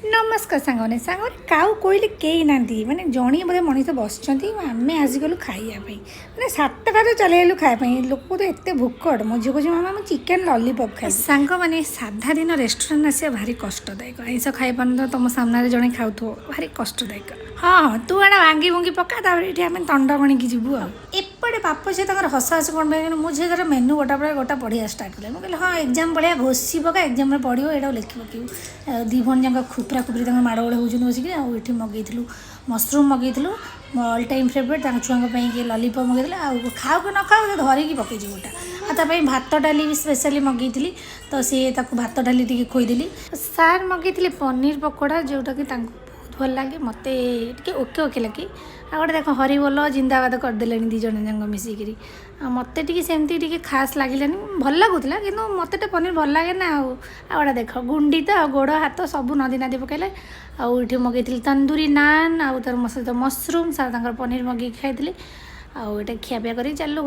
नमस्कार सांगने सांगने काउ कोइले कई ना माने जणी बोधे मनीष बस आम आज गलु खाइबापी मैंने सातटा चलू खायापी लोक तो एत भोकड़ मो झील कहे मामा चिकेन लॉलीपॉप खाई सांग मैंने साधा दिन रेस्टोरेंट आसा भारी कष्टदायक आईस खाई पार तुम सामने जड़े खाऊ भारी कष्टदायक हाँ हाँ तू एड़ा भांगी भुंगी पका ये आम तंड गणिकी जीवु आपटे बाप से हस हस कौन पाई मुझे धर मेनू गोटा पड़ा गोटा पढ़िया स्टार्ट कले मुझे हाँ एग्जाम पढ़िया घोषी पका एग्जाम में पढ़ो यहाँ लिखी पकेबू दी भण जाक खुपरा खुपरी माड़गोड़ होती बसिक ये मगेलु मसरूम मगेलु ऑल टाइम फेवरेट छुआ किए लॉलीपॉप मगेदे खाऊ कि न खाऊ धरिकी पकईजी गोटा भात डाली भी स्पेशली मगेली तो सी भात डाली टी खोईदेली सार मगेली पनीर पकोड़ा जोटा कि बहुत भल लगे मत ओके ओके लगे आ गए देख हरिबोल जिंदाबाद करदे दी जन जाक मिसिकी मत सेमती खास लगे भल लगुला कि मत पनीर भल लगे ना आउटा देख गुंडी तो गोड़ हाथ सब नदी नदी पकड़े आठ मगेली तंदूरी नान आउ तार सहित मसरूम सार पनीर मगे खाई आउ ये खियापिया कर चलू।